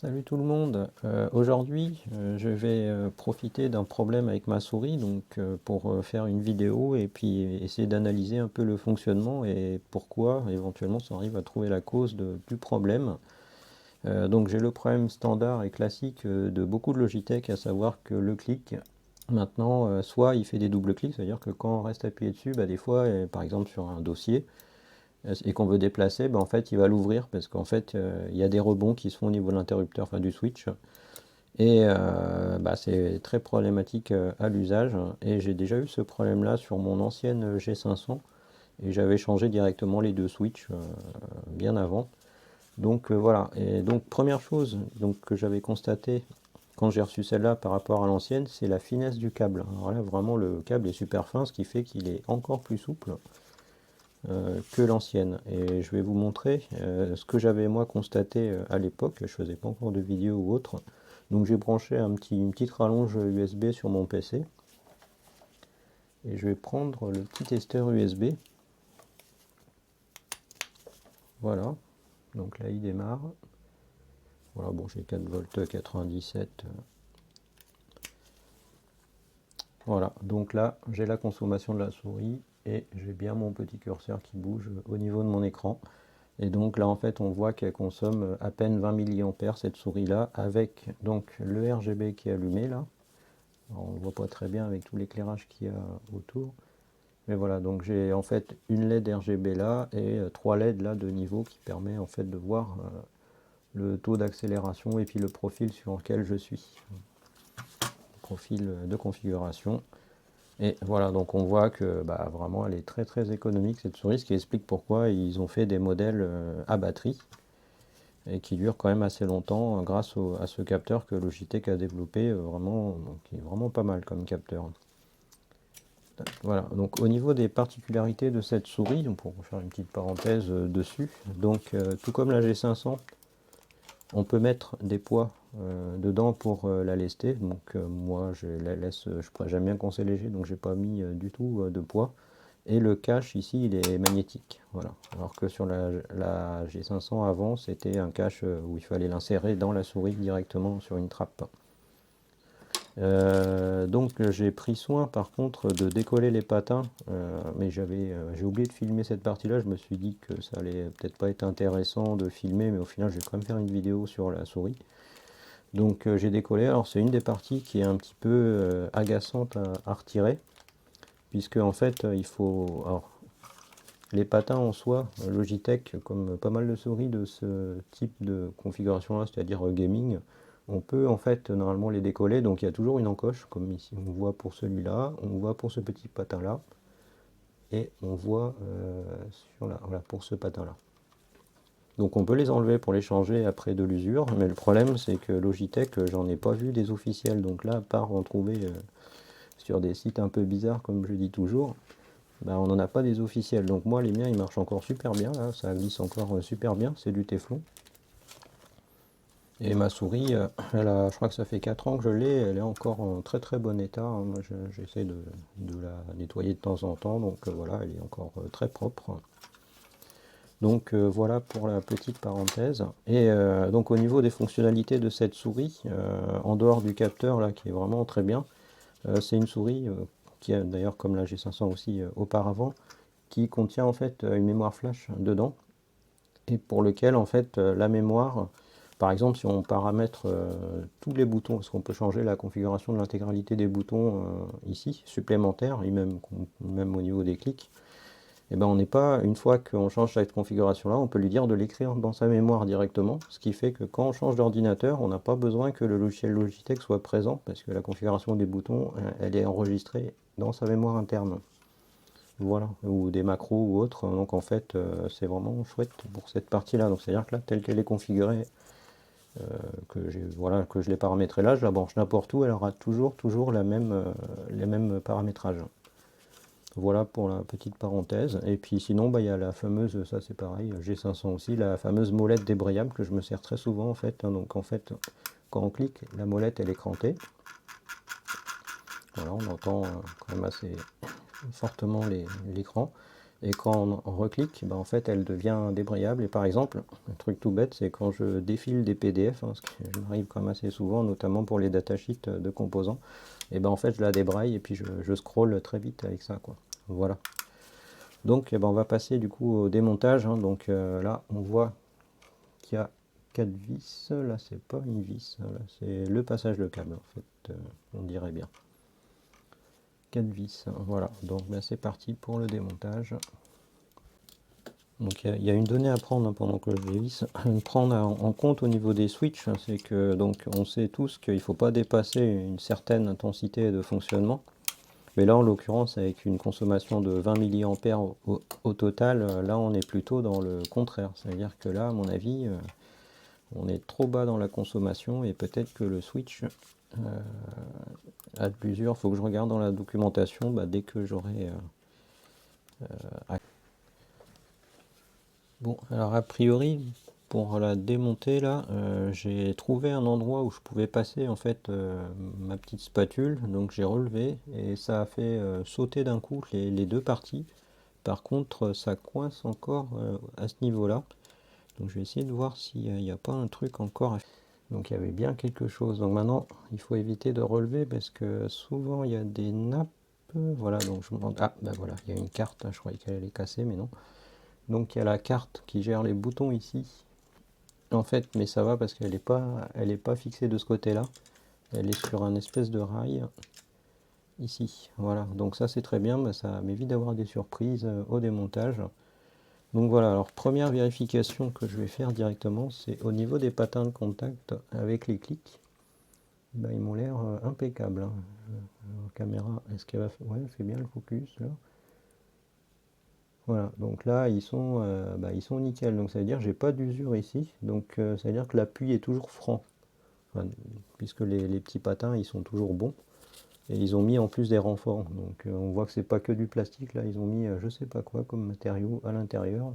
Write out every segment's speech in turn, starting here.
Salut tout le monde. Aujourd'hui, je vais profiter d'un problème avec ma souris pour faire une vidéo et puis essayer d'analyser un peu le fonctionnement et pourquoi éventuellement ça arrive à trouver la cause du problème. Donc j'ai le problème standard et classique de beaucoup de Logitech, à savoir que le clic, maintenant, soit il fait des doubles clics, c'est-à-dire que quand on reste appuyé dessus, bah, des fois, par exemple sur un dossier, et qu'on veut déplacer, ben, en fait, il va l'ouvrir parce qu'en fait, il y a des rebonds qui se font au niveau de l'interrupteur, enfin du switch. Et bah, c'est très problématique à l'usage. Et j'ai déjà eu ce problème-là sur mon ancienne G500 et j'avais changé directement les deux switches bien avant. Donc voilà. Et donc première chose que j'avais constaté quand j'ai reçu celle-là par rapport à l'ancienne, c'est la finesse du câble. Alors là, vraiment, le câble est super fin, ce qui fait qu'il est encore plus souple que l'ancienne. Et je vais vous montrer ce que j'avais moi constaté à l'époque. Je faisais pas encore de vidéo ou autre. Donc j'ai branché une petite rallonge USB sur mon PC. Et je vais prendre le petit testeur USB. Voilà. Donc là il démarre. Voilà, bon, j'ai 4 volts 97. Voilà, donc là j'ai la consommation de la souris et j'ai bien mon petit curseur qui bouge au niveau de mon écran. Et donc là en fait on voit qu'elle consomme à peine 20 mAh cette souris là, avec donc le RGB qui est allumé là. Alors, on ne le voit pas très bien avec tout l'éclairage qu'il y a autour. Mais voilà, donc j'ai en fait une LED RGB là et trois LED là de niveau qui permet en fait de voir le taux d'accélération et puis le profil sur lequel je suis. Profil de configuration. Et voilà, donc on voit que bah, vraiment elle est très très économique cette souris, ce qui explique pourquoi ils ont fait des modèles à batterie et qui durent quand même assez longtemps grâce à ce capteur que Logitech a développé, vraiment, donc, qui est vraiment pas mal comme capteur. Voilà, donc au niveau des particularités de cette souris, donc pour faire une petite parenthèse dessus, donc tout comme la G500, on peut mettre des poids dedans pour la lester. Donc moi je la laisse, j'aime bien quand c'est léger, donc j'ai pas mis du tout de poids. Et le cache ici il est magnétique. Voilà. Alors que sur la G500 avant c'était un cache où il fallait l'insérer dans la souris directement sur une trappe. Donc j'ai pris soin par contre de décoller les patins, mais j'ai oublié de filmer cette partie-là. Je me suis dit que ça allait peut-être pas être intéressant de filmer, mais au final je vais quand même faire une vidéo sur la souris. Donc j'ai décollé. Alors c'est une des parties qui est un petit peu agaçante à retirer, puisque en fait il faut. Alors, les patins en soi, Logitech, comme pas mal de souris de ce type de configuration-là, c'est-à-dire gaming, on peut en fait normalement les décoller. Donc il y a toujours une encoche, comme ici on voit pour celui-là, on voit pour ce petit patin-là, et on voit voilà, pour ce patin-là. Donc on peut les enlever pour les changer après de l'usure, mais le problème c'est que Logitech, j'en ai pas vu des officiels. Donc là, à part en trouver sur des sites un peu bizarres, comme je dis toujours, bah, on n'en a pas des officiels. Donc moi les miens ils marchent encore super bien, là, ça glisse encore super bien, c'est du téflon. Et ma souris, je crois que ça fait 4 ans que je l'ai, elle est encore en très très bon état, hein. Moi j'essaie de la nettoyer de temps en temps, donc voilà, elle est encore très propre. Donc voilà pour la petite parenthèse. Et donc au niveau des fonctionnalités de cette souris, en dehors du capteur là qui est vraiment très bien, c'est une souris qui a d'ailleurs comme la G500 aussi auparavant, qui contient en fait une mémoire flash dedans et pour lequel en fait la mémoire, par exemple si on paramètre tous les boutons, parce qu'on peut changer la configuration de l'intégralité des boutons ici, supplémentaires, et même au niveau des clics, et ben on n'est pas, une fois qu'on change cette configuration là, on peut lui dire de l'écrire dans sa mémoire directement, ce qui fait que quand on change d'ordinateur, on n'a pas besoin que le logiciel Logitech soit présent, parce que la configuration des boutons, elle est enregistrée dans sa mémoire interne. Voilà, ou des macros ou autres. Donc en fait, c'est vraiment chouette pour cette partie-là. Donc c'est-à-dire que là, telle qu'elle est configurée, voilà, que je l'ai paramétrée là, je la branche n'importe où, elle aura toujours les mêmes paramétrages. Voilà pour la petite parenthèse. Et puis sinon, bah, il y a la fameuse, ça c'est pareil, G500 aussi, la fameuse molette débrayable que je me sers très souvent en fait, hein. Donc en fait, quand on clique, la molette elle est crantée. Voilà, on entend quand même assez fortement l'écran. et quand on reclique, bah, en fait elle devient débrayable. Et par exemple, un truc tout bête, c'est quand je défile des PDF, hein, ce qui m'arrive quand même assez souvent, notamment pour les datasheets de composants, et ben en fait je la débraille et puis je scrolle très vite avec ça, quoi. Voilà. Donc eh ben, on va passer du coup au démontage, hein. Donc là on voit qu'il y a 4 vis, là c'est pas une vis, là c'est le passage de câble en fait, on dirait bien. 4 vis, hein, voilà, donc ben, c'est parti pour le démontage. Donc il y a une donnée à prendre, hein, pendant que je dévisse, prendre en compte au niveau des switches, hein, c'est que donc on sait tous qu'il ne faut pas dépasser une certaine intensité de fonctionnement. Mais là en l'occurrence avec une consommation de 20 mA au total, là on est plutôt dans le contraire. C'est-à-dire que là à mon avis on est trop bas dans la consommation et peut-être que le switch a de l'usure. Il faut que je regarde dans la documentation dès que j'aurai... Bon, alors a priori, pour la démonter là, j'ai trouvé un endroit où je pouvais passer en fait ma petite spatule, donc j'ai relevé et ça a fait sauter d'un coup les deux parties. Par contre, ça coince encore à ce niveau-là. Donc je vais essayer de voir s'il n'y a pas un truc encore à faire. Donc il y avait bien quelque chose. Donc maintenant, il faut éviter de relever parce que souvent il y a des nappes. Voilà, donc je me demande... Ah, ben voilà, il y a une carte, hein, je croyais qu'elle allait casser, mais non. Donc il y a la carte qui gère les boutons ici. En fait, mais ça va parce elle est pas fixée de ce côté-là. Elle est sur un espèce de rail ici. Voilà, donc ça c'est très bien, ça m'évite d'avoir des surprises au démontage. Donc voilà, alors première vérification que je vais faire directement, c'est au niveau des patins de contact avec les clics. Ils m'ont l'air impeccables, hein. Caméra, est-ce qu'elle va faire... Ouais, elle fait bien le focus là. Voilà, donc là ils sont nickel, donc ça veut dire que j'ai pas d'usure ici, donc ça veut dire que l'appui est toujours franc. Enfin, puisque les petits patins ils sont toujours bons, et ils ont mis en plus des renforts, donc on voit que c'est pas que du plastique, là ils ont mis je sais pas quoi comme matériau à l'intérieur.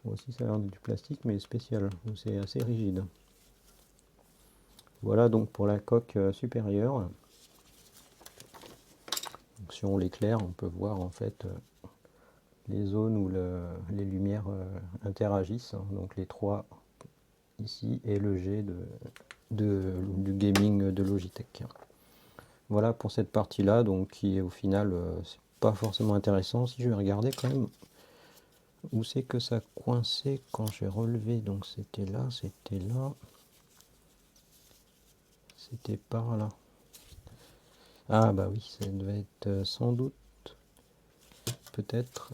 Bon, aussi ça a l'air du plastique mais spécial, c'est assez rigide. Voilà donc pour la coque supérieure. Donc, si on l'éclaire on peut voir en fait les zones où les lumières interagissent, hein. Donc les trois ici et le G du gaming de Logitech. Voilà pour cette partie là, donc qui est au final c'est pas forcément intéressant. Si je vais regarder quand même où c'est que ça coinçait quand j'ai relevé, donc c'était là, c'était par là. Ah bah oui, ça devait être sans doute peut-être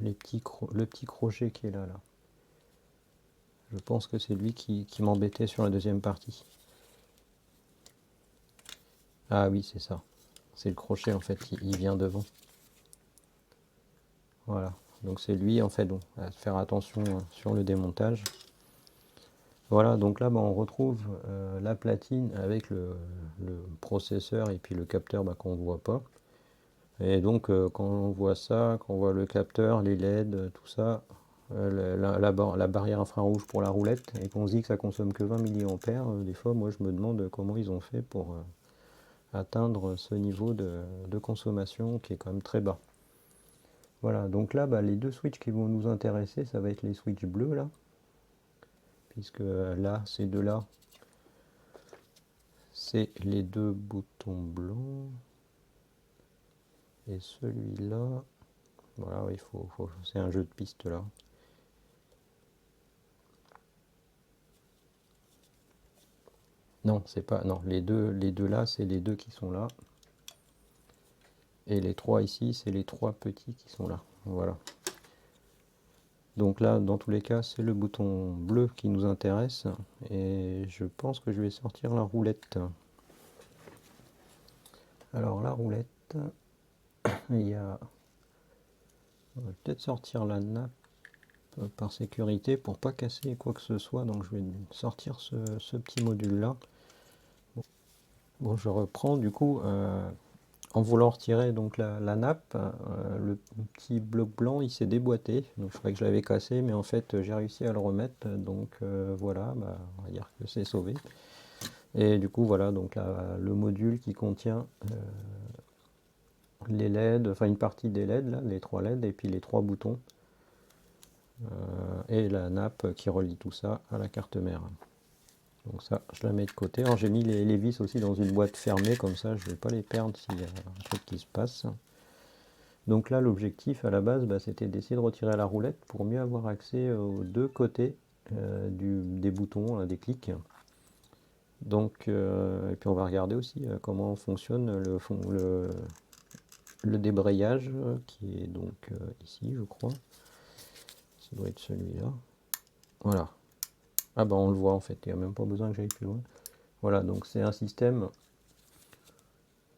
le petit crochet qui est là. Je pense que c'est lui qui m'embêtait sur la deuxième partie. Ah oui, c'est ça. C'est le crochet en fait, il vient devant. Voilà. Donc c'est lui en fait, donc à faire attention sur le démontage. Voilà, donc là on retrouve la platine avec le processeur et puis le capteur qu'on ne voit pas. Et donc quand on voit ça, quand on voit le capteur, les LED, tout ça, la barrière infrarouge pour la roulette, et qu'on se dit que ça consomme que 20 mA, des fois moi je me demande comment ils ont fait pour atteindre ce niveau de consommation qui est quand même très bas. Voilà, donc là les deux switches qui vont nous intéresser, ça va être les switches bleus là, puisque là, ces deux-là, c'est les deux boutons blancs. Et celui-là, voilà, c'est un jeu de piste là. Non, c'est pas, non, les deux là, c'est les deux qui sont là. Et les trois ici, c'est les trois petits qui sont là. Voilà. Donc là, dans tous les cas, c'est le bouton bleu qui nous intéresse. Et je pense que je vais sortir la roulette. Alors la roulette, il y a... On va peut-être sortir la nappe par sécurité pour pas casser quoi que ce soit, donc je vais sortir ce petit module là. Bon, je reprends du coup en voulant retirer donc la nappe, le petit bloc blanc il s'est déboîté, donc je croyais que je l'avais cassé, mais en fait j'ai réussi à le remettre, donc voilà, on va dire que c'est sauvé. Et du coup voilà, donc là, le module qui contient les LED, enfin une partie des LED, là, les 3 LED, et puis les 3 boutons, et la nappe qui relie tout ça à la carte mère. Donc ça, je la mets de côté. Alors j'ai mis les vis aussi dans une boîte fermée, comme ça je ne vais pas les perdre s'il y a un truc qui se passe. Donc là, l'objectif à la base, c'était d'essayer de retirer la roulette pour mieux avoir accès aux deux côtés des boutons, là, des clics. Donc, et puis on va regarder aussi comment fonctionne le débrayage, qui est donc ici, je crois. Ça doit être celui-là. Voilà. Ah bah on le voit en fait, il n'y a même pas besoin que j'aille plus loin. Voilà, donc c'est un système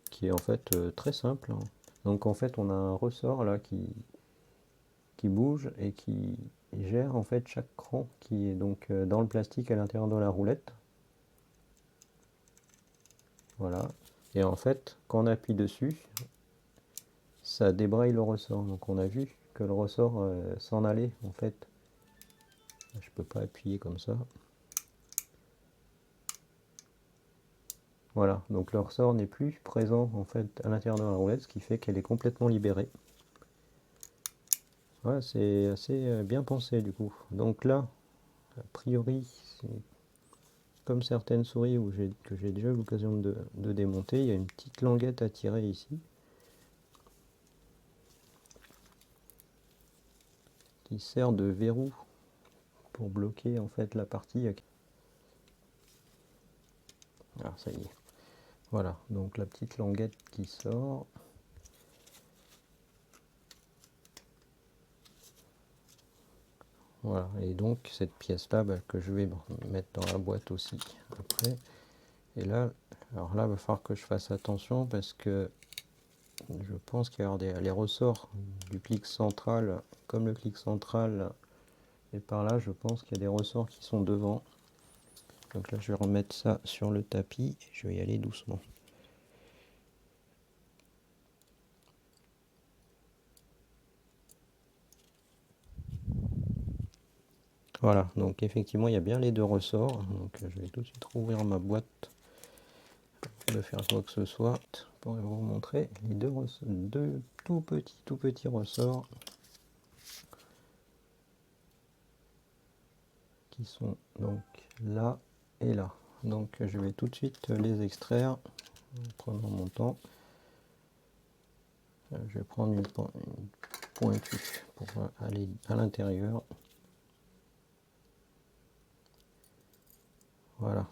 qui est en fait très simple, hein. Donc en fait on a un ressort là qui bouge et qui gère en fait chaque cran qui est donc dans le plastique à l'intérieur de la roulette. Voilà. Et en fait, quand on appuie dessus, ça débraye le ressort. Donc on a vu que le ressort s'en allait en fait. Je peux pas appuyer comme ça. Voilà, donc le ressort n'est plus présent en fait à l'intérieur de la roulette, ce qui fait qu'elle est complètement libérée. Voilà, c'est assez bien pensé du coup. Donc là, a priori, c'est comme certaines souris que j'ai déjà eu l'occasion de démonter, il y a une petite languette à tirer ici, qui sert de verrou pour bloquer en fait la partie. Ah, ça y est. Voilà, donc la petite languette qui sort. Voilà, et donc cette pièce-là que je vais mettre dans la boîte aussi après. Et là, alors là, il va falloir que je fasse attention parce que je pense qu'il y a les ressorts du clic central, comme le clic central est par là, je pense qu'il y a des ressorts qui sont devant. Donc là, je vais remettre ça sur le tapis et je vais y aller doucement. Voilà, donc effectivement, il y a bien les deux ressorts. Donc je vais tout de suite rouvrir ma boîte de faire quoi que ce soit pour vous montrer les deux tout petits ressorts qui sont donc là et là. Donc je vais tout de suite les extraire en prenant mon temps. Je vais prendre une pointue pour aller à l'intérieur. Voilà.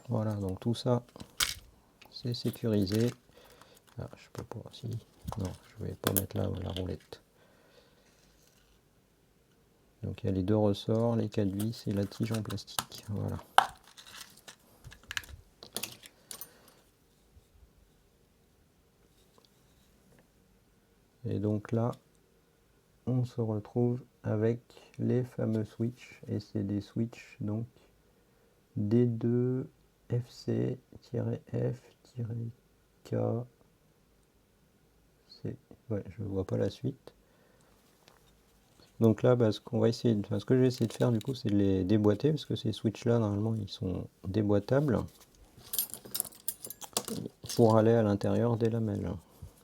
Voilà, donc tout ça c'est sécurisé. Ah, je peux pas, si. Non, je vais pas mettre là la roulette. Donc il y a les deux ressorts, les 4 vis et la tige en plastique. Voilà. Et donc là, on se retrouve avec les fameux switches. Et c'est des switches donc D2 FC-F-K. Ouais, je vois pas la suite. Donc là, ce qu'on va essayer ce que je vais essayer de faire du coup, c'est de les déboîter parce que ces switches là, normalement, ils sont déboîtables pour aller à l'intérieur des lamelles.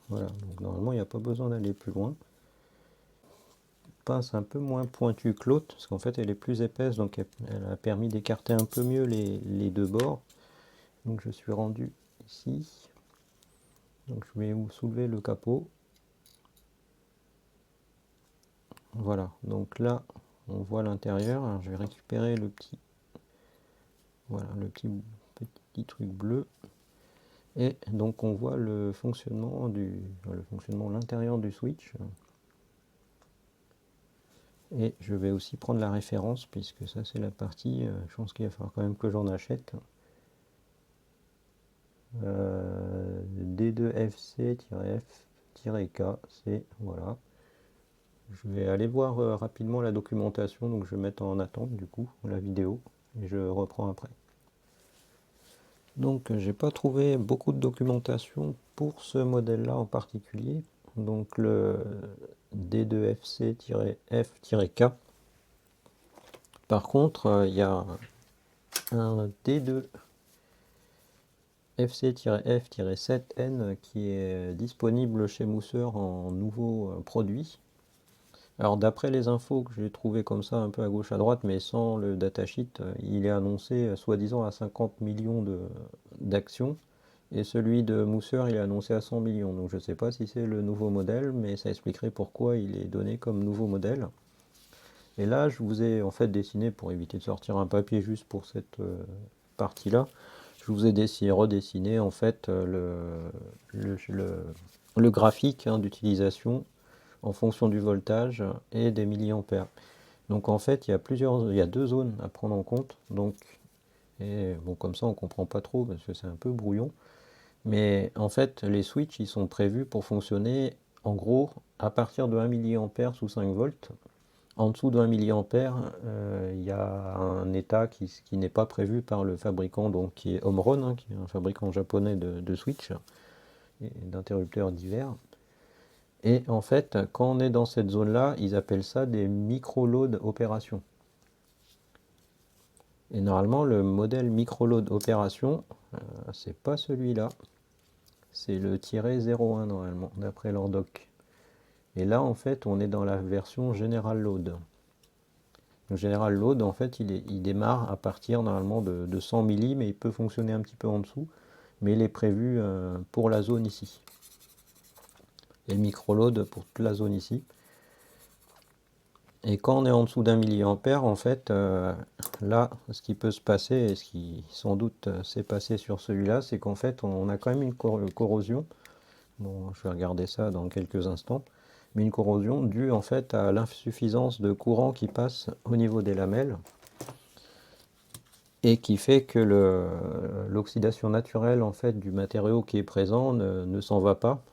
Voilà, donc normalement, il n'y a pas besoin d'aller plus loin. Pince un peu moins pointue que l'autre parce qu'en fait, elle est plus épaisse, donc elle a permis d'écarter un peu mieux les deux bords. Donc je suis rendu ici. Donc je vais soulever le capot. Voilà, donc là on voit l'intérieur. Alors je vais récupérer le petit, voilà, le petit truc bleu. Et donc on voit le fonctionnement l'intérieur du switch. Et je vais aussi prendre la référence puisque ça c'est la partie, je pense qu'il va falloir quand même que j'en achète. D2FC-F-K, c'est voilà. Je vais aller voir rapidement la documentation, donc je vais mettre en attente du coup la vidéo et je reprends après. Donc j'ai pas trouvé beaucoup de documentation pour ce modèle là en particulier, donc le D2FC-F-K. Par contre, il y a un D2 FC-F-7N qui est disponible chez Mousseur en nouveau produit. Alors d'après les infos que j'ai trouvées comme ça un peu à gauche à droite, mais sans le datasheet, il est annoncé soi-disant à 50 millions d'actions. Et celui de Mousseur, il est annoncé à 100 millions. Donc je ne sais pas si c'est le nouveau modèle, mais ça expliquerait pourquoi il est donné comme nouveau modèle. Et là, je vous ai en fait dessiné, pour éviter de sortir un papier juste pour cette partie-là, je vous ai redessiné en fait le graphique hein, d'utilisation en fonction du voltage et des milliampères. Donc en fait, il y a deux zones à prendre en compte. Donc, et bon, comme ça, on comprend pas trop parce que c'est un peu brouillon. Mais en fait, les switches, ils sont prévus pour fonctionner en gros à partir de 1 milliampère sous 5 volts. En dessous de 1 milliampère, il y a un état qui n'est pas prévu par le fabricant, donc qui est Omron, hein, qui est un fabricant japonais de switch et d'interrupteurs divers. Et en fait, quand on est dans cette zone-là, ils appellent ça des micro-load opérations. Et normalement, le modèle micro-load opération, c'est pas celui-là. C'est le -01 normalement, d'après leur doc. Et là, en fait, on est dans la version General Load. Le General Load, en fait, il démarre à partir normalement de 100 milli, mais il peut fonctionner un petit peu en dessous. Mais il est prévu pour la zone ici. Et le micro-load pour toute la zone ici. Et quand on est en dessous d'1 milliampère, en fait, là, ce qui peut se passer, et ce qui sans doute s'est passé sur celui-là, c'est qu'en fait, on a quand même une corrosion. Bon, je vais regarder ça dans quelques instants. Mais une corrosion due en fait à l'insuffisance de courant qui passe au niveau des lamelles et qui fait que l'oxydation naturelle en fait du matériau qui est présent ne s'en va pas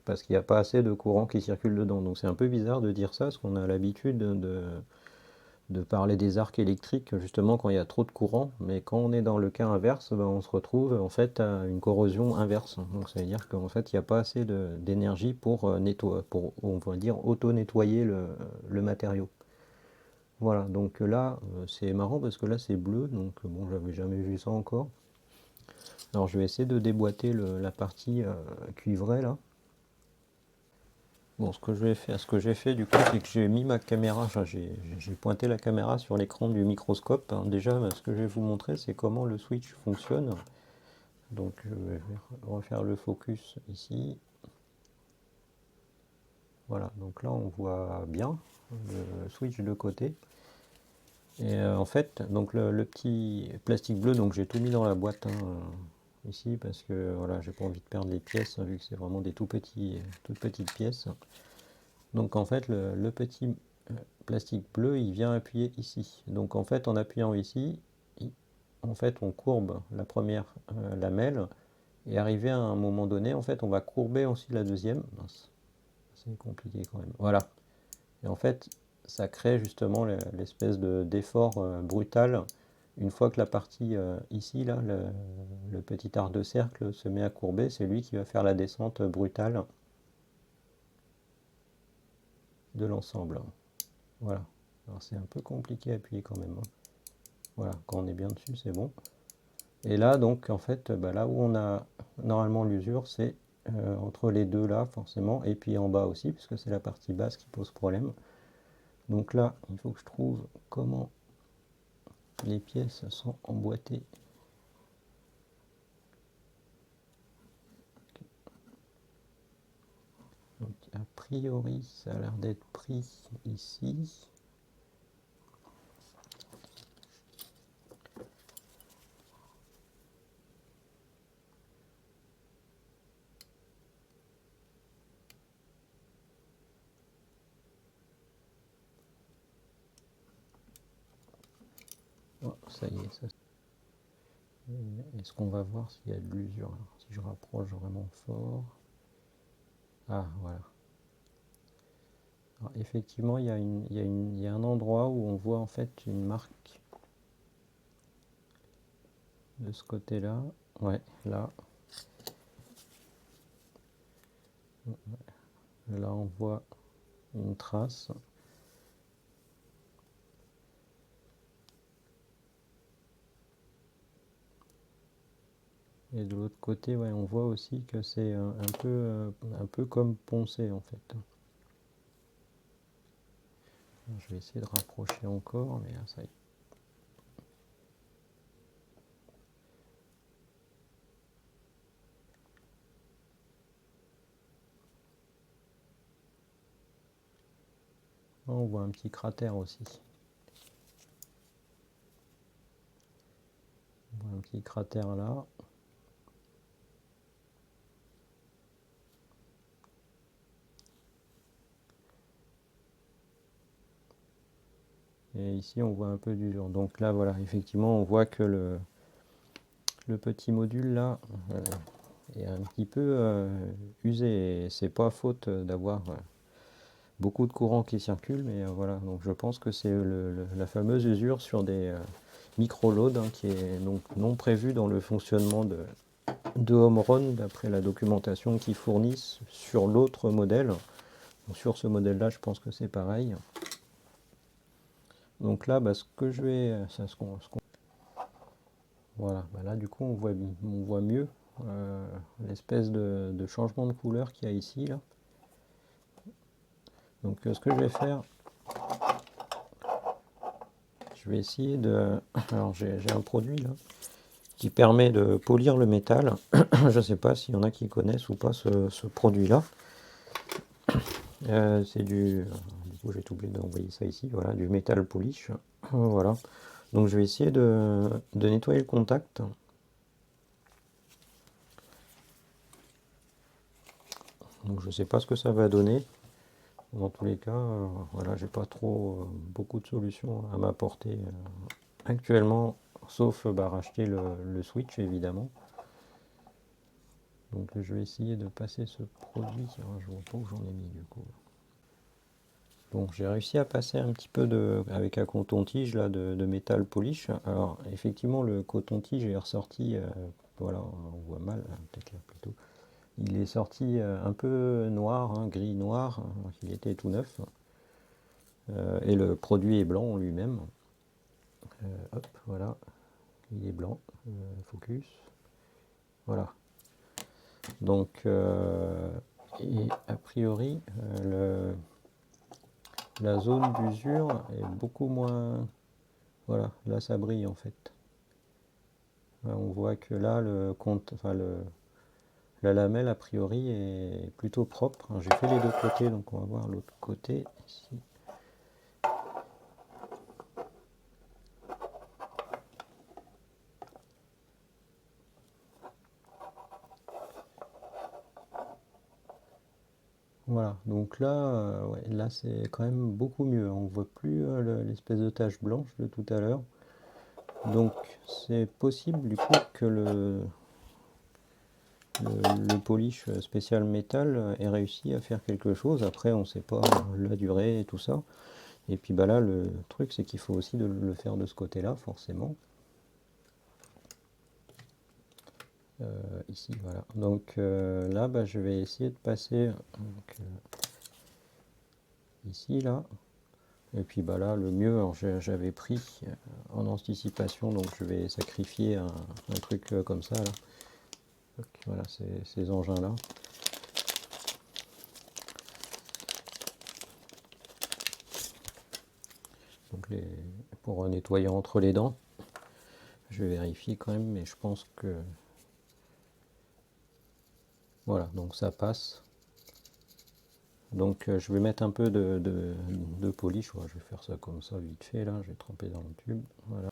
parce qu'il n'y a pas assez de courant qui circule dedans. Donc c'est un peu bizarre de dire ça parce qu'on a l'habitude de parler des arcs électriques justement quand il y a trop de courant, mais quand on est dans le cas inverse, ben, on se retrouve en fait à une corrosion inverse. Donc ça veut dire qu'en fait il n'y a pas assez d'énergie pour nettoyer, pour on va dire auto-nettoyer le matériau. Voilà, donc là c'est marrant parce que là c'est bleu, donc bon j'avais jamais vu ça encore. Alors je vais essayer de déboîter la partie cuivrée là. Bon, ce que j'ai fait du coup, c'est que j'ai mis ma caméra, enfin, j'ai pointé la caméra sur l'écran du microscope. Hein. Déjà, ce que je vais vous montrer, c'est comment le switch fonctionne. Donc, je vais refaire le focus ici. Voilà, donc là, on voit bien le switch de côté. Et en fait, donc le petit plastique bleu, donc j'ai tout mis dans la boîte hein, ici parce que voilà, j'ai pas envie de perdre les pièces hein, vu que c'est vraiment des toutes petites pièces. Donc en fait, le petit plastique bleu, il vient appuyer ici. Donc en fait, en appuyant ici, en fait, on courbe la première lamelle et arrivé à un moment donné, en fait, on va courber aussi la deuxième. C'est compliqué quand même. Voilà. Et en fait, ça crée justement l'espèce d'effort brutal. Une fois que la partie ici, là, le petit arc de cercle se met à courber, c'est lui qui va faire la descente brutale de l'ensemble. Voilà. Alors c'est un peu compliqué à appuyer quand même. Hein. Voilà, quand on est bien dessus, c'est bon. Et là, donc, en fait, bah, là où on a normalement l'usure, c'est entre les deux là, forcément, et puis en bas aussi, puisque c'est la partie basse qui pose problème. Donc là, il faut que je trouve comment les pièces sont emboîtées. Donc, a priori, ça a l'air d'être pris ici. Oh, ça y est, ça. Est-ce qu'on va voir s'il y a de l'usure? Si je rapproche vraiment fort. Ah, voilà. Alors, effectivement, il y a un endroit où on voit en fait une marque de ce côté-là. Ouais, là. Là, on voit une trace. Et de l'autre côté, ouais, on voit aussi que c'est un peu comme poncé en fait. Je vais essayer de rapprocher encore, mais là, ça y est. On voit un petit cratère aussi. On voit un petit cratère là. Et ici, on voit un peu d'usure. Donc là, voilà, effectivement, on voit que le petit module là est un petit peu usé. Et c'est pas faute d'avoir beaucoup de courant qui circule, mais voilà. Donc je pense que c'est la fameuse usure sur des micro-loads hein, qui est donc non prévue dans le fonctionnement de Omron d'après la documentation qu'ils fournissent sur l'autre modèle. Donc, sur ce modèle-là, je pense que c'est pareil. Donc là, bah, ce que je vais, voilà, bah là du coup on voit mieux l'espèce de changement de couleur qu'il y a ici là. Donc ce que je vais faire, je vais essayer de, alors j'ai un produit là qui permet de polir le métal. Je ne sais pas s'il y en a qui connaissent ou pas ce produit-là. C'est du coup j'ai oublié d'envoyer ça ici. Voilà, du metal polish. Voilà. Donc je vais essayer de nettoyer le contact. Donc je ne sais pas ce que ça va donner. Dans tous les cas, voilà, j'ai pas trop beaucoup de solutions à m'apporter actuellement, sauf bah, racheter le Switch évidemment. Donc je vais essayer de passer ce produit. Alors, je vois pas où j'en ai mis du coup. Donc j'ai réussi à passer un petit peu avec un coton-tige là de métal polish. Alors effectivement le coton-tige est ressorti, voilà, on voit mal, peut-être là plutôt. Il est sorti un peu noir, hein, gris noir, alors qu'il était tout neuf. Et le produit est blanc en lui-même. Hop, voilà, il est blanc. Focus. Voilà. Donc, et a priori, la zone d'usure est beaucoup moins. Voilà, là ça brille en fait. Là, on voit que là, la lamelle a priori est plutôt propre. J'ai fait les deux côtés, donc on va voir l'autre côté ici. Voilà, donc là, ouais, là c'est quand même beaucoup mieux. On ne voit plus l'espèce de tache blanche de tout à l'heure. Donc c'est possible du coup que le polish spécial métal ait réussi à faire quelque chose. Après, on ne sait pas la durée et tout ça. Et puis bah là, le truc, c'est qu'il faut aussi le faire de ce côté-là, forcément. Ici, voilà. Donc là, bah, je vais essayer de passer donc, ici, là. Et puis bah là, le mieux, j'avais pris en anticipation, donc je vais sacrifier un truc comme ça, là. Donc, voilà, ces engins-là. Donc pour nettoyer entre les dents. Je vais vérifier quand même, mais je pense que voilà, donc ça passe. Donc je vais mettre un peu de polish. Ouais, je vais faire ça comme ça vite fait là. Je vais tremper dans le tube. Voilà.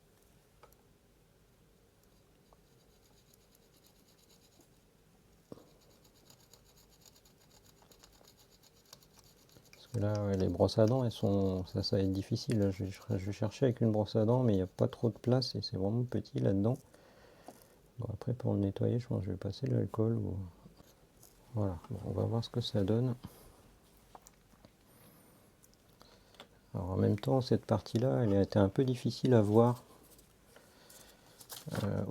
Parce que là, ouais, les brosses à dents, elles sont, ça va être difficile. Là. Je vais chercher avec une brosse à dents, mais il n'y a pas trop de place et c'est vraiment petit là-dedans. Bon, après pour le nettoyer, je pense que je vais passer l'alcool. Voilà, bon, on va voir ce que ça donne. Alors en même temps, cette partie-là, elle a été un peu difficile à voir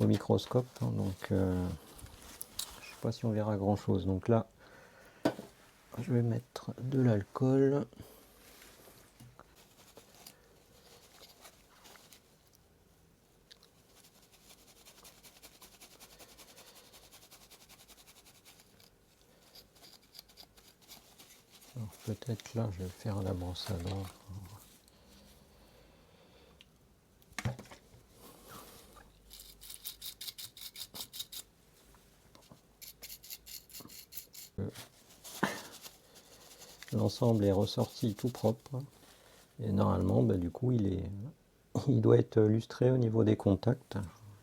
au microscope, hein, donc je ne sais pas si on verra grand-chose. Donc là, je vais mettre de l'alcool. Alors peut-être là, je vais faire la brosse à dents. L'ensemble est ressorti tout propre. Et normalement, bah, du coup, il doit être lustré au niveau des contacts.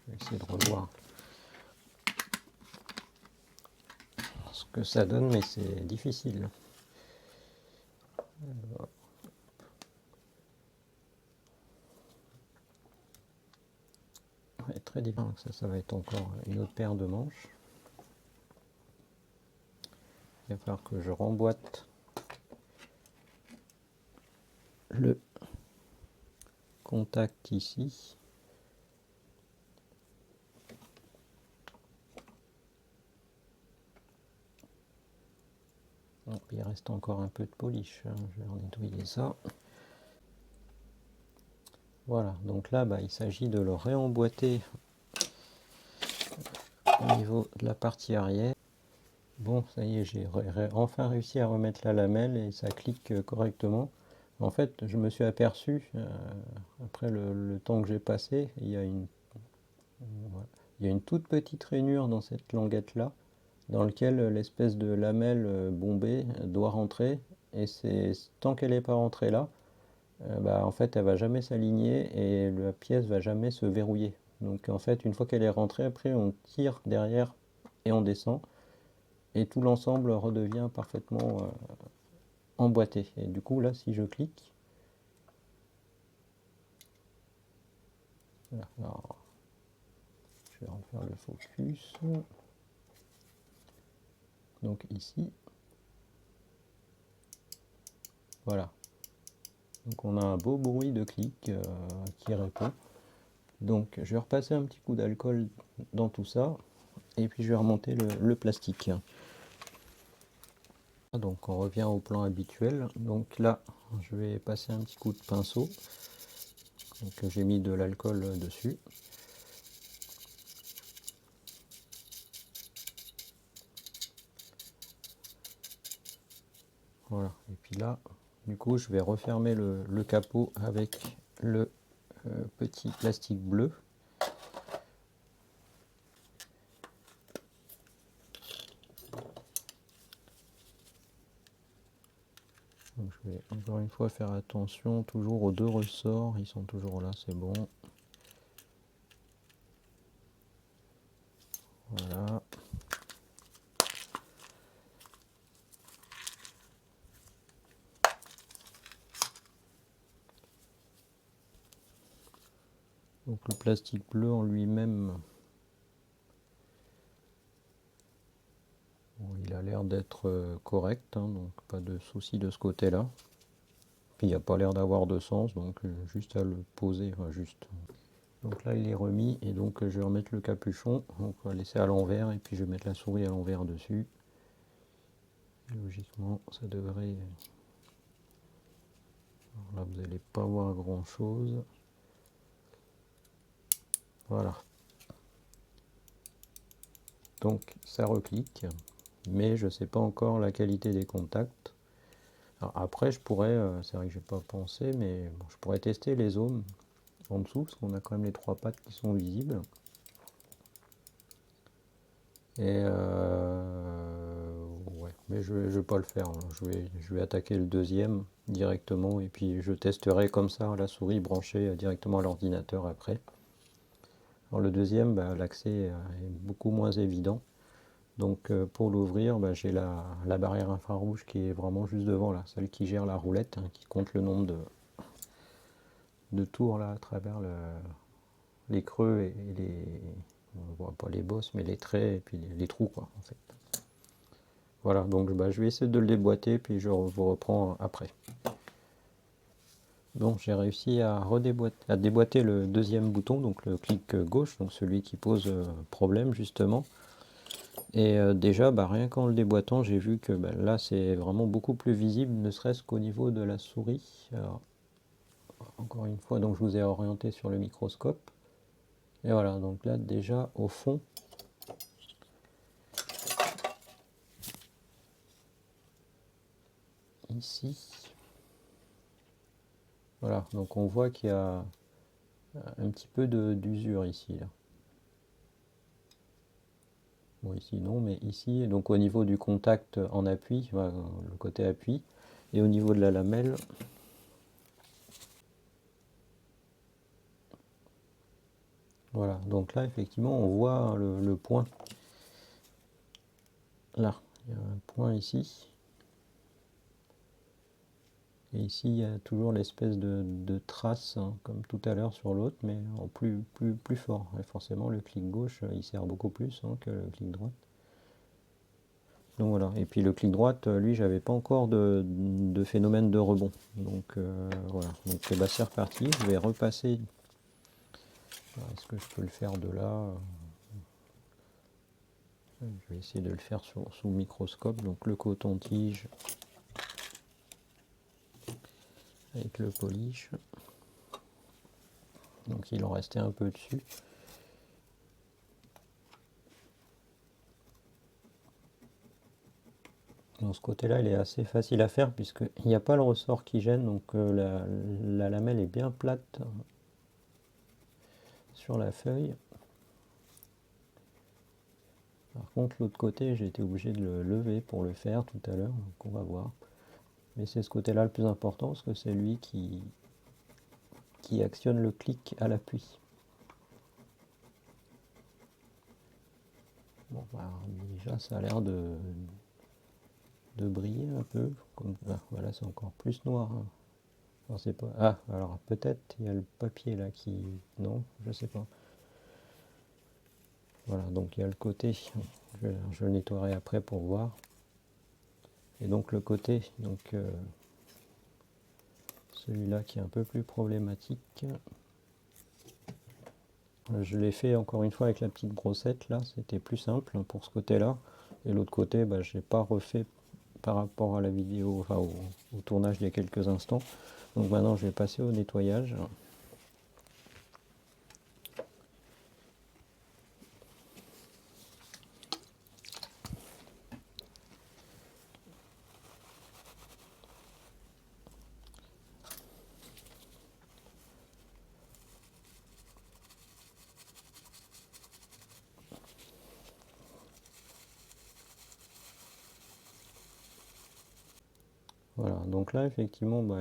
Je vais essayer de revoir ce que ça donne, mais c'est difficile. Ouais, très différent. Ça va être encore une autre paire de manches. Il va falloir que je remboîte le contact ici. Bon, il reste encore un peu de polish, hein. Je vais nettoyer ça. Voilà, donc là, bah, il s'agit de le réemboîter au niveau de la partie arrière. Bon, ça y est, j'ai enfin réussi à remettre la lamelle et ça clique correctement. En fait, je me suis aperçu, après le temps que j'ai passé, il y a une toute petite rainure dans cette languette-là, dans laquelle l'espèce de lamelle bombée doit rentrer. Et c'est tant qu'elle n'est pas rentrée là, bah, en fait, elle va jamais s'aligner et la pièce va jamais se verrouiller. Donc en fait, une fois qu'elle est rentrée, après on tire derrière et on descend. Et tout l'ensemble redevient parfaitement emboîté. Et du coup, là, si je clique, voilà, alors, je vais refaire le focus. Donc ici, voilà. Donc on a un beau bruit de clic qui répond. Donc je vais repasser un petit coup d'alcool dans tout ça. Et puis je vais remonter le plastique. Donc on revient au plan habituel. Donc là, je vais passer un petit coup de pinceau. Donc j'ai mis de l'alcool dessus. Voilà. Et puis là, du coup, je vais refermer le capot avec le petit plastique bleu. Donc je vais encore une fois faire attention toujours aux deux ressorts, ils sont toujours là, c'est bon. Voilà. Donc le plastique bleu en lui-même, bon, il a l'air d'être correct, hein, donc pas de souci de ce côté-là. Puis il n'y a pas l'air d'avoir de sens, donc juste à le poser, enfin, juste. Donc là il est remis et donc je vais remettre le capuchon, donc on va laisser à l'envers et puis je vais mettre la souris à l'envers dessus. Et logiquement ça devrait... Alors là vous n'allez pas voir grand chose. Voilà. Donc ça reclique, mais je ne sais pas encore la qualité des contacts. Alors après je pourrais, c'est vrai que j'ai pas pensé, mais bon, je pourrais tester les ohms en dessous, parce qu'on a quand même les trois pattes qui sont visibles. Et ouais, mais je vais pas le faire, hein. Je vais attaquer le deuxième directement, et puis je testerai comme ça la souris branchée directement à l'ordinateur après. Alors le deuxième, bah, l'accès est beaucoup moins évident. Donc pour l'ouvrir, bah, j'ai la barrière infrarouge qui est vraiment juste devant là, celle qui gère la roulette, hein, qui compte le nombre de tours là à travers les creux et les... On voit pas les bosses, mais les traits et puis les trous quoi en fait. Voilà, donc bah, je vais essayer de le déboîter puis je vous reprends après. Donc j'ai réussi à déboîter le deuxième bouton, donc le clic gauche, donc celui qui pose problème justement. Et déjà, bah, rien qu'en le déboîtant, j'ai vu que bah, là c'est vraiment beaucoup plus visible, ne serait-ce qu'au niveau de la souris. Alors, encore une fois, donc je vous ai orienté sur le microscope. Et voilà, donc là déjà au fond, ici. Voilà, donc on voit qu'il y a un petit peu d'usure ici, là. Bon, ici non, mais ici, donc au niveau du contact en appui, voilà, le côté appui, et au niveau de la lamelle, voilà, donc là effectivement on voit le point, là, il y a un point ici, et ici il y a toujours l'espèce de trace, hein, comme tout à l'heure sur l'autre, mais en plus fort, et forcément le clic gauche il sert beaucoup plus, hein, que le clic droit. Donc voilà, et puis le clic droite, lui, j'avais pas encore de phénomène de rebond. Donc voilà, donc bah, c'est reparti, je vais repasser. Est-ce que je peux le faire de là? Je vais essayer de le faire sous microscope. Donc le coton-tige avec le polish. Donc il en restait un peu dessus. Dans ce côté-là, il est assez facile à faire puisqu'il n'y a pas le ressort qui gêne. Donc la lamelle est bien plate sur la feuille. Par contre, l'autre côté, j'ai été obligé de le lever pour le faire tout à l'heure. Donc on va voir. Mais c'est ce côté-là le plus important parce que c'est lui qui actionne le clic à l'appui. Bon, bah, déjà, ça a l'air de briller un peu. Comme, ah, voilà, c'est encore plus noir, hein. Alors, c'est pas. Ah, alors peut-être il y a le papier là qui. Non, je sais pas. Voilà, donc il y a le côté. Je le nettoierai après pour voir. Et donc le côté, donc celui-là qui est un peu plus problématique. Je l'ai fait encore une fois avec la petite brossette là, c'était plus simple pour ce côté-là. Et l'autre côté, bah, je n'ai pas refait par rapport à la vidéo, enfin au tournage il y a quelques instants. Donc maintenant je vais passer au nettoyage. Voilà, donc là effectivement bah,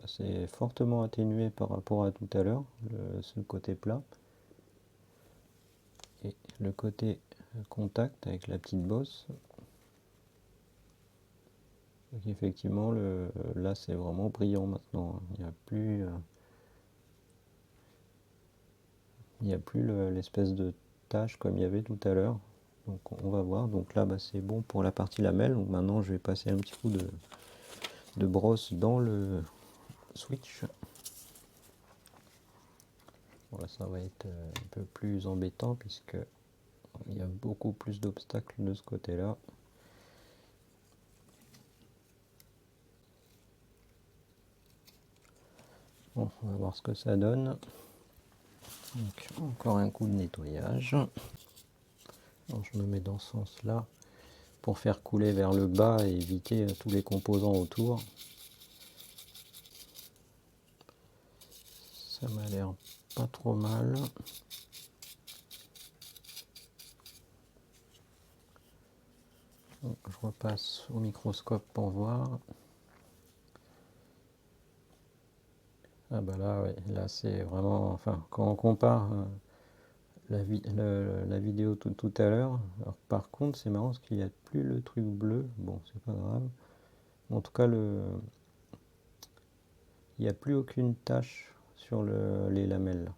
c'est fortement atténué par rapport à tout à l'heure, ce côté plat. Et le côté contact avec la petite bosse. Donc effectivement là c'est vraiment brillant maintenant. Il n'y a plus, l'espèce de tache comme il y avait tout à l'heure. Donc on va voir. Donc là bah, c'est bon pour la partie lamelle. Donc maintenant je vais passer un petit coup de brosse dans le switch. Voilà, ça va être un peu plus embêtant puisque il y a beaucoup plus d'obstacles de ce côté-là. Bon, on va voir ce que ça donne. Donc, encore un coup de nettoyage. Alors, je me mets dans ce sens-là pour faire couler vers le bas et éviter tous les composants autour. Ça m'a l'air pas trop mal. Donc, je repasse au microscope pour voir. Ah bah là, ouais, là c'est vraiment, enfin, quand on compare la vidéo tout à l'heure, alors par contre c'est marrant parce qu'il n'y a plus le truc bleu, bon c'est pas grave. En tout cas, il n'y a plus aucune tache sur les lamelles.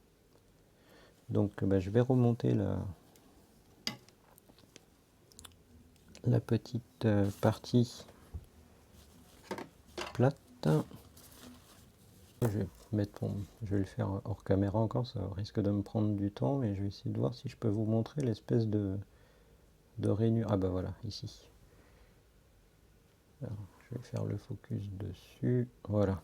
Donc bah, je vais remonter la petite partie plate. Je vais le faire hors caméra encore, ça risque de me prendre du temps, mais je vais essayer de voir si je peux vous montrer l'espèce de rainure. Ah bah voilà, ici. Alors, je vais faire le focus dessus. Voilà.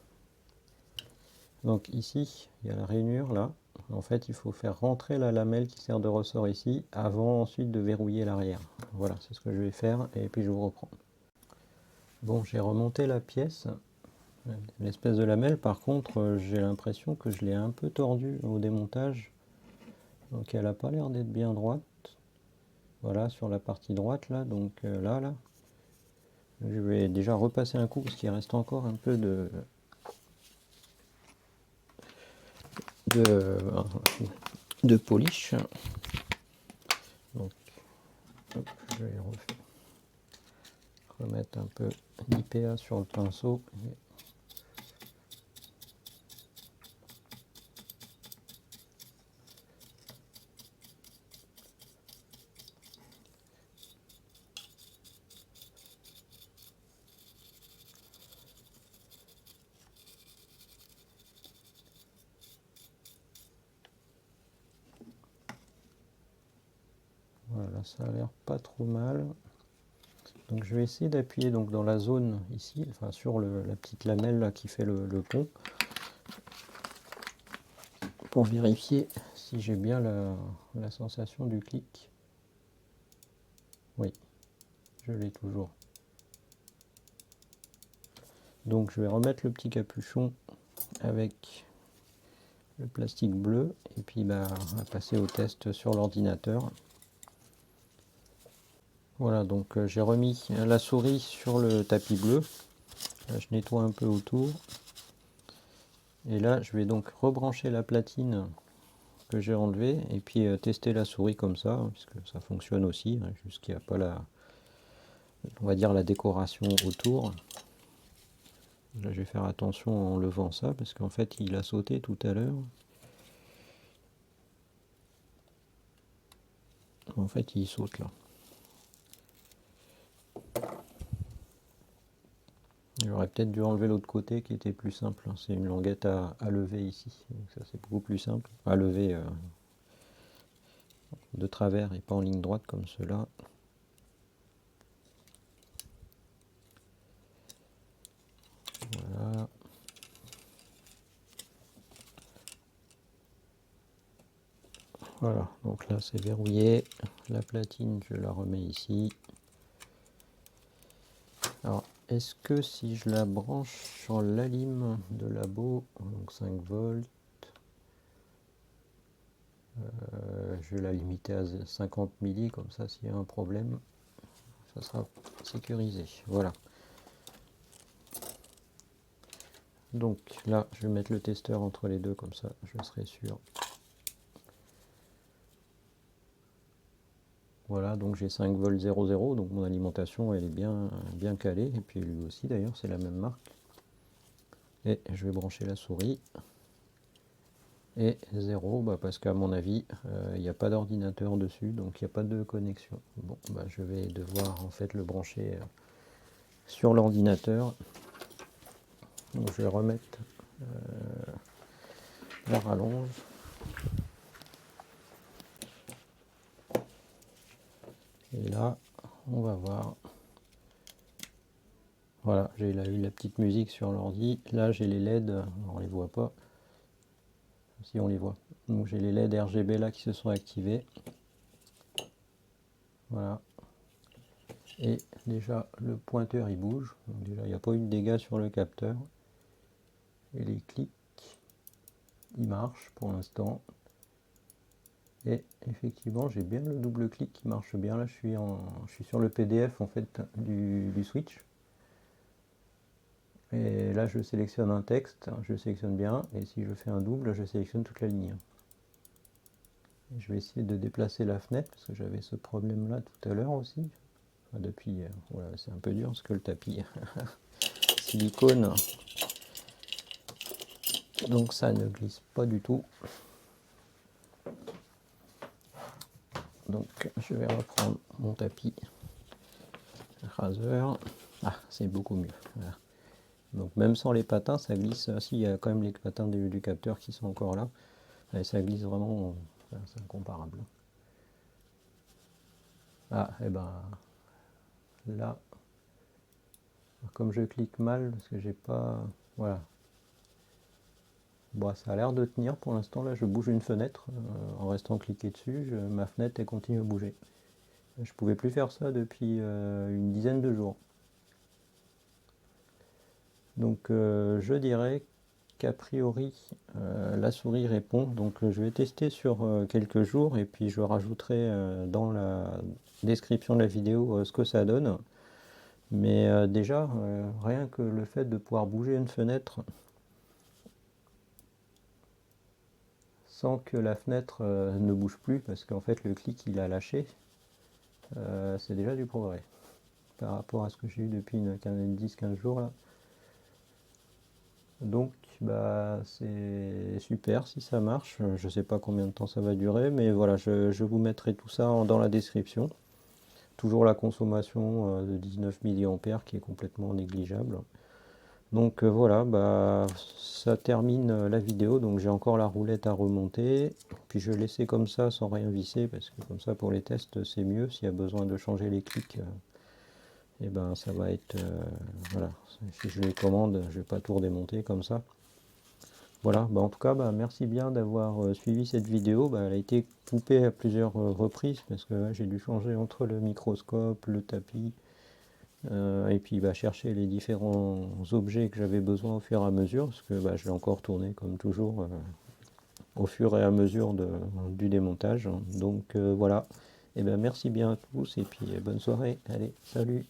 Donc ici, il y a la rainure là. En fait, il faut faire rentrer la lamelle qui sert de ressort ici avant ensuite de verrouiller l'arrière. Voilà, c'est ce que je vais faire et puis je vous reprends. Bon, j'ai remonté la pièce, l'espèce de lamelle. Par contre, j'ai l'impression que je l'ai un peu tordue au démontage. Donc elle n'a pas l'air d'être bien droite. Voilà, sur la partie droite là. Donc là. Je vais déjà repasser un coup parce qu'il reste encore un peu de, de polish. Donc, hop, je vais remettre un peu d'IPA sur le pinceau. Voilà, ça a l'air pas trop mal. Donc je vais essayer d'appuyer donc dans la zone ici, enfin sur la petite lamelle là, qui fait le pont, pour vérifier si j'ai bien la sensation du clic. Oui, je l'ai toujours. Donc je vais remettre le petit capuchon avec le plastique bleu et puis on va passer au test sur l'ordinateur. Voilà, donc j'ai remis la souris sur le tapis bleu. Là, je nettoie un peu autour. Et là, je vais donc rebrancher la platine que j'ai enlevée et puis tester la souris comme ça, puisque ça fonctionne aussi, juste qu'il n'y a pas on va dire la décoration autour. Là, je vais faire attention en levant ça, parce qu'en fait, il a sauté tout à l'heure. En fait, il saute là. J'aurais peut-être dû enlever l'autre côté qui était plus simple. C'est une languette à lever ici. Donc ça c'est beaucoup plus simple. À lever de travers et pas en ligne droite comme cela. Voilà. Voilà, donc là c'est verrouillé. La platine, je la remets ici. Alors, est-ce que si je la branche sur l'alim de labo, donc 5 volts, je vais la limiter à 50 milli, comme ça s'il y a un problème, ça sera sécurisé. Voilà. Donc là, je vais mettre le testeur entre les deux, comme ça je serai sûr. Voilà, donc j'ai 5 volts 00, donc mon alimentation elle est bien calée, et puis lui aussi d'ailleurs, c'est la même marque. Et je vais brancher la souris. Et 0, parce qu'à mon avis, il n'y a pas d'ordinateur dessus, donc il n'y a pas de connexion. Bon, je vais devoir en fait le brancher sur l'ordinateur. Donc je vais remettre la rallonge. Et là, on va voir. Voilà, j'ai eu la petite musique sur l'ordi. Là, j'ai les LED, on les voit pas. Si on les voit. Donc j'ai les LED RGB là qui se sont activés. Voilà. Et déjà, le pointeur il bouge. Donc déjà, il n'y a pas eu de dégâts sur le capteur. Et les clics, ils marchent pour l'instant. Et effectivement, j'ai bien le double clic qui marche bien. Là, je suis sur le PDF en fait du switch. Et là, je sélectionne un texte, je sélectionne bien. Et si je fais un double, je sélectionne toute la ligne. Et je vais essayer de déplacer la fenêtre parce que j'avais ce problème-là tout à l'heure aussi. Enfin, depuis, voilà, c'est un peu dur parce que le tapis silicone, donc ça ne glisse pas du tout. Donc je vais reprendre mon tapis raseur. Ah, c'est beaucoup mieux. Voilà. Donc même sans les patins, ça glisse. Si, il y a quand même les patins du capteur qui sont encore là. Et ça glisse vraiment, c'est incomparable. Ah, et ben là, comme je clique mal, parce que j'ai pas... Voilà. Bon, ça a l'air de tenir pour l'instant. Là, je bouge une fenêtre en restant cliqué dessus. Ma fenêtre, elle continue à bouger. Je pouvais plus faire ça depuis une dizaine de jours. Donc je dirais qu'a priori la souris répond. Donc je vais tester sur quelques jours et puis je rajouterai dans la description de la vidéo ce que ça donne. Mais déjà, rien que le fait de pouvoir bouger une fenêtre sans que la fenêtre ne bouge plus, parce qu'en fait le clic il a lâché, c'est déjà du progrès par rapport à ce que j'ai eu depuis une 10-15 jours là. Donc bah c'est super si ça marche. Je sais pas combien de temps ça va durer, mais voilà, je vous mettrai tout ça dans la description. Toujours la consommation de 19 milliampères qui est complètement négligeable. Donc voilà, bah ça termine la vidéo. Donc j'ai encore la roulette à remonter. Puis je vais laisser comme ça sans rien visser parce que comme ça pour les tests c'est mieux. S'il y a besoin de changer les clics, et ben ça va être voilà. Si je les commande, je vais pas tout redémonter comme ça. Voilà, bah en tout cas, bah merci bien d'avoir suivi cette vidéo. Bah, elle a été coupée à plusieurs reprises parce que j'ai dû changer entre le microscope, le tapis, et puis bah, chercher les différents objets que j'avais besoin au fur et à mesure, parce que bah, je l'ai encore tourné comme toujours au fur et à mesure du démontage. Donc voilà, et ben merci bien à tous, et puis bonne soirée, allez, salut.